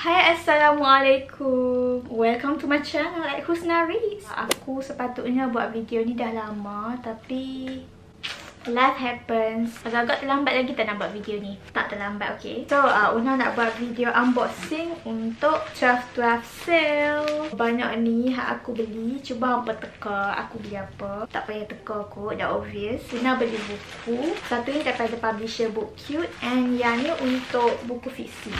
Hai, Assalamualaikum. Welcome to my channel at Husna Reads. Aku sepatutnya buat video ni dah lama, tapi life happens. Agak-agak terlambat lagi tak nak buat video ni. Tak terlambat, okay. So, Una nak buat video unboxing untuk 12/12 sale. Banyak ni hak aku beli. Cuba hampa teka aku beli apa. Tak payah teka kot, dah obvious. Una beli buku. Satu ni daripada publisher Book Cute, and yang ni untuk buku fiksi.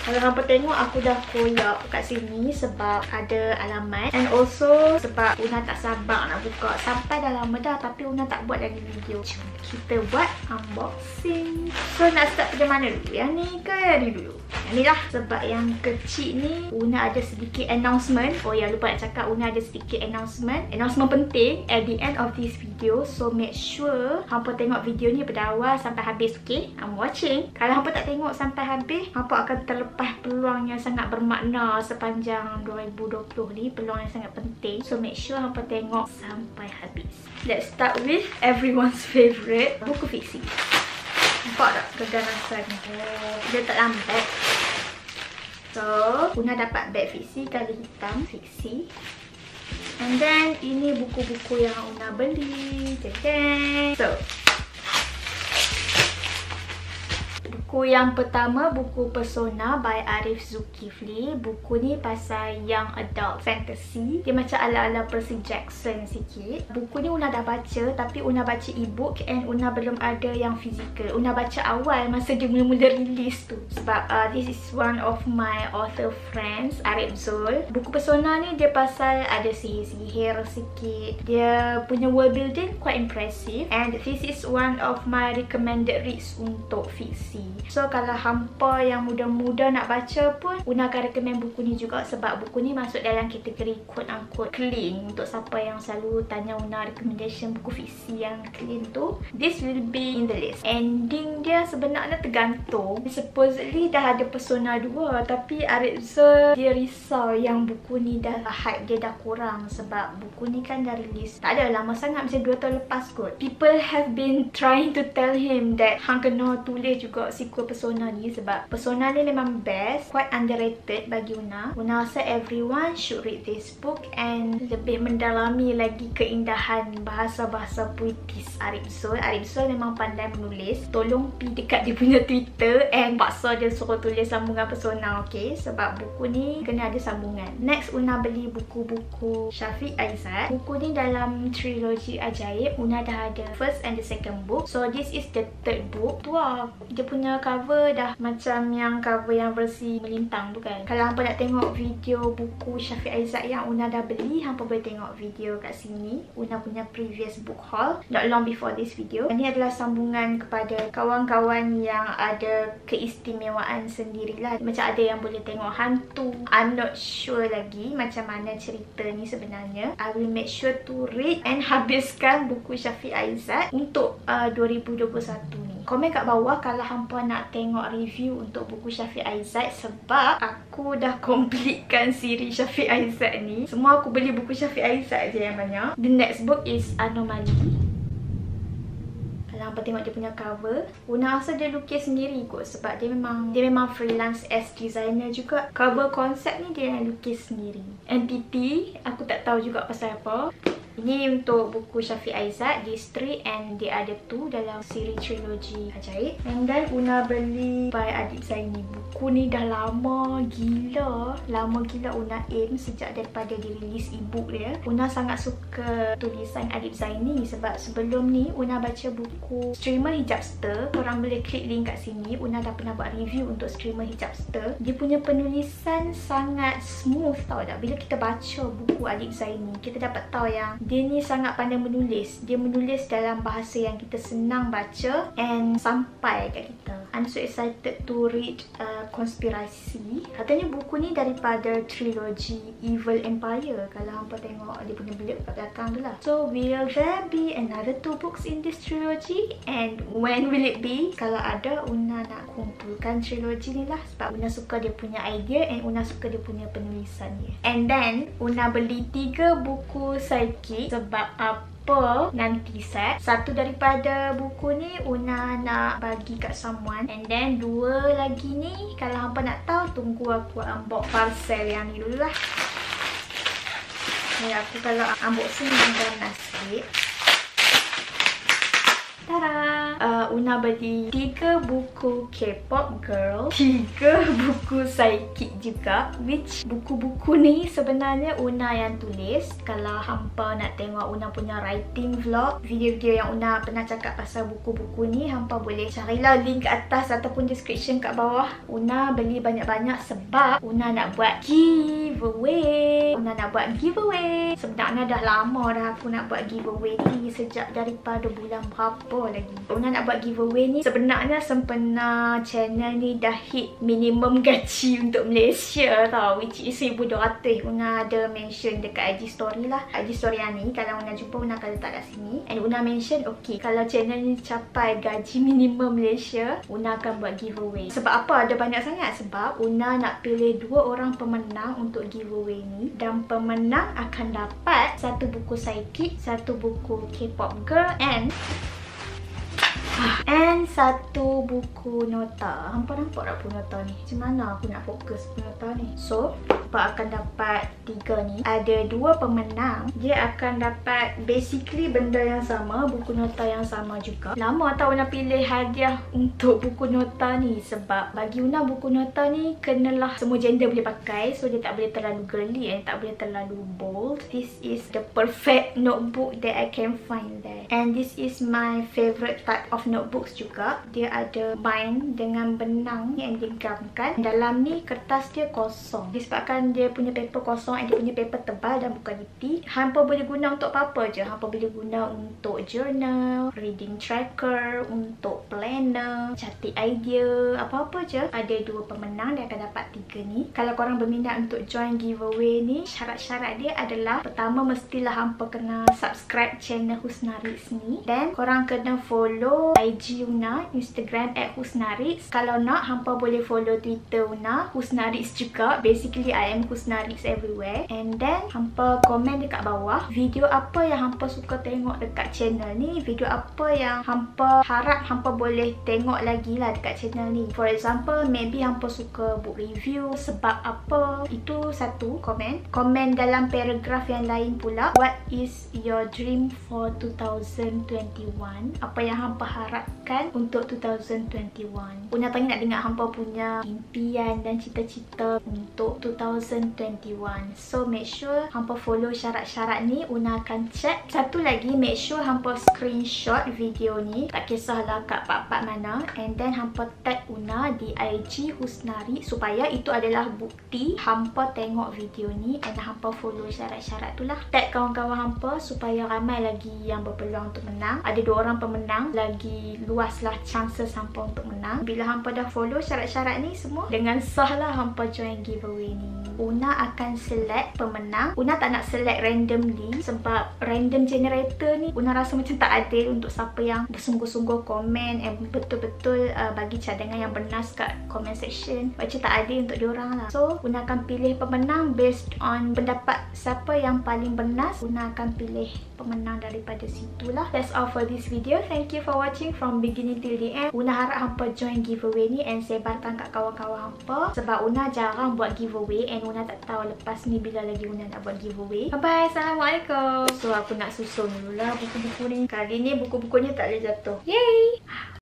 Kalau hampa tengok, aku dah koyak kat sini sebab ada alamat. And also sebab Una tak sabar nak buka. Sampai dah lama dah, tapi Una tak buat lagi video. Cuma kita buat unboxing. So nak start pada mana dulu? Yang ni ke yang ni dulu? Yang ni lah. Sebab yang kecil ni Una ada sedikit announcement. Oh ya, lupa nak cakap, Una ada sedikit announcement. Announcement penting at the end of this video. So make sure hampa tengok video ni pada awal sampai habis, okay? I'm watching. Kalau hampa tak tengok sampai habis, hampa akan terlepas peluang yang sangat bermakna sepanjang 2020 ni. Peluang yang sangat penting. So make sure hampa tengok sampai habis. Let's start with everyone's favourite, buku fiksi. Nampak tak keganasan? Oh, dia tak lambat. So, Una dapat beg fiksi, kali hitam fiksi. And then, ini buku-buku yang Una beli. So, buku yang pertama, buku Persona by Arif Zulkifli. Buku ni pasal young adult fantasy. Dia macam ala-ala Percy Jackson sikit. Buku ni Una dah baca, tapi Una baca e-book and Una belum ada yang physical. Una baca awal masa dia mula-mula release tu. Sebab this is one of my author friends, Arif Zul. Buku Persona ni dia pasal ada sihir-sihir sikit. Dia punya world building quite impressive. And this is one of my recommended reads untuk fiksi. So kalau hampa yang muda-muda nak baca pun, Una akan recommend buku ni juga. Sebab buku ni masuk dalam kategori quote-unquote clean. Untuk siapa yang selalu tanya Una recommendation buku fiksi yang clean tu, this will be in the list. Ending dia sebenarnya tergantung. Supposedly dah ada Persona 2, tapi Arif Zul dia risau yang buku ni dah hype dia dah kurang. Sebab buku ni kan dah release tak ada lama sangat, macam 2 tahun lepas kot. People have been trying to tell him that hang kena tulis juga sequel Persona ni. Sebab Persona ni memang best, quite underrated bagi Una. Una rasa everyone should read this book and lebih mendalami lagi keindahan bahasa-bahasa puitis Arif Zul. Arif Zul memang pandai menulis. Tolong pergi dekat dia punya Twitter and paksa dia suruh tulis sambungan Persona, okay? Sebab buku ni kena ada sambungan. Next, Una beli buku-buku Syafiq Aizat. Buku ni dalam trilogi ajaib. Una dah ada first and the second book. So this is the third book. Tu lah, dia punya cover dah macam yang cover yang versi melintang tu kan. Kalau hampa nak tengok video buku Syafiq Aizat yang Una dah beli, hampa boleh tengok video kat sini. Una punya previous book haul not long before this video. Ini adalah sambungan kepada kawan-kawan yang ada keistimewaan sendirilah. Macam ada yang boleh tengok hantu. I'm not sure lagi macam mana cerita ni sebenarnya. I will make sure to read and habiskan buku Syafiq Aizat untuk 2021 ni. Komen kat bawah kalau hampa nak tengok review untuk buku Syafiq Aizat. Sebab aku dah completekan siri Syafiq Aizat ni. Semua aku beli buku Syafiq Aizat je yang banyak. The next book is Anomaly. Kalau hampa tengok dia punya cover, Una rasa dia lukis sendiri kot. Sebab dia memang freelance as designer juga. Cover konsep ni dia yang lukis sendiri. Entity, aku tak tahu juga pasal apa. Ini untuk buku Syafiq Aizat, these 3 and the other 2 dalam siri trilogi ajaib. And then Una beli by Adib Zaini. Buku ni dah lama gila. Lama gila Una aim sejak daripada dirilis e-book dia. Una sangat suka tulisan Adib Zaini. Sebab sebelum ni Una baca buku Streamer Hijabster. Korang boleh klik link kat sini. Una dah pernah buat review untuk Streamer Hijabster. Dia punya penulisan sangat smooth, tau tak? Bila kita baca buku Adib Zaini, kita dapat tahu yang dia ni sangat pandai menulis. Dia menulis dalam bahasa yang kita senang baca and sampai kat kita. I'm so excited to read Konspirasi. Katanya buku ni daripada trilogi Evil Empire. Kalau hampa tengok dia punya blurb kat belakang tu lah. So will there be another 2 books in this trilogy? And when will it be? Kalau ada, Una nak kumpulkan trilogi ni lah. Sebab Una suka dia punya idea and Una suka dia punya penulisan dia. And then Una beli 3 buku psychic. Sebab apa? hampa nanti set. Satu daripada buku ni Una nak bagi kat someone, and then dua lagi ni kalau hampa nak tahu, tunggu aku unbox parcel yang ni dulu lah. Okay, aku kalau unboxing memang ganas sikit. Tada! Una beli 3 buku K-pop girl, 3 buku psychic juga, which buku-buku ni sebenarnya Una yang tulis. Kalau hampa nak tengok Una punya writing vlog, video-video yang Una pernah cakap pasal buku-buku ni, hampa boleh carilah link kat atas ataupun description kat bawah. Una beli banyak-banyak sebab Una nak buat giveaway. Sebenarnya dah lama dah aku nak buat giveaway ni, sejak daripada bulan berapa lagi. Una nak buat giveaway ni sebenarnya sempena channel ni dah hit minimum gaji untuk Malaysia tau, which is 1,200. Una ada mention dekat IG story lah, IG story yang ni. Kalau Una jumpa, Una akan letak kat sini. And Una mention, okay, kalau channel ni capai gaji minimum Malaysia, Una akan buat giveaway. Sebab apa ada banyak sangat? Sebab Una nak pilih 2 orang pemenang untuk giveaway ni, dan pemenang akan dapat 1 buku psychic, 1 buku K-pop girl, and 1 buku nota. Hampa nampak tak buku nota ni? Macam mana aku nak fokus buku nota ni? So, hampa akan dapat 3 ni. Ada 2 pemenang. Dia akan dapat basically benda yang sama, buku nota yang sama juga. Lama tau Una pilih hadiah untuk buku nota ni, sebab bagi Una buku nota ni kenalah semua gender boleh pakai. So, dia tak boleh terlalu girly and tak boleh terlalu bold. This is the perfect notebook that I can find there. And this is my favorite type of notebooks juga. Dia ada bind dengan benang yang digamkan. Dalam ni kertas dia kosong. Disebabkan dia punya paper kosong and dia punya paper tebal dan bukan nipis, hampa boleh guna untuk apa-apa je. Hampa boleh guna untuk journal, reading tracker, untuk planner, catat idea, apa-apa je. Ada 2 pemenang, dia akan dapat 3 ni. Kalau korang berminat untuk join giveaway ni, syarat-syarat dia adalah, pertama mestilah hampa kena subscribe channel Husnarits ni, dan korang kena follow IG Una, Instagram @Husnarits. Kalau nak, hampa boleh follow Twitter Una, Husnarits juga. Basically, I am Husnarits everywhere. And then, hampa komen dekat bawah video apa yang hampa suka tengok dekat channel ni, video apa yang hampa harap hampa boleh tengok lagi lah dekat channel ni. For example, maybe hampa suka book review, sebab apa, itu satu komen. Komen dalam paragraf yang lain pula, what is your dream for 2021? Apa yang hampa harapkan untuk 2021? Una pengen nak dengar hampa punya impian dan cita-cita untuk 2021. So make sure hampa follow syarat-syarat ni. Una akan check. Satu lagi, make sure hampa screenshot video ni, tak kisahlah kat part-part mana, and then hampa tag Una di IG Husnarits, supaya itu adalah bukti hampa tengok video ni and hampa follow syarat-syarat tu lah. Tag kawan-kawan hampa supaya ramai lagi yang berpeluang untuk menang. Ada 2 orang pemenang, lagi luaslah chances hampa untuk menang. Bila hampa dah follow syarat-syarat ni semua, dengan sah lah hampa join giveaway ni. Una akan select pemenang. Una tak nak select randomly, sebab random generator ni Una rasa macam tak adil untuk siapa yang bersungguh-sungguh komen and betul-betul bagi cadangan yang benas kat comment section. Macam tak adil untuk diorang lah. So, Una akan pilih pemenang based on pendapat siapa yang paling benas. Una akan pilih pemenang daripada situlah. That's all for this video. Thank you for watching from beginning till the end. Una harap hampa join giveaway ni and sebarkan kat kawan-kawan hampa, sebab Una jarang buat giveaway and Una tak tahu lepas ni bila lagi Una nak buat giveaway. Bye bye. Assalamualaikum. So, aku nak susun dulu lah buku-buku ni. Kali ni buku-buku ni tak boleh jatuh. Yay!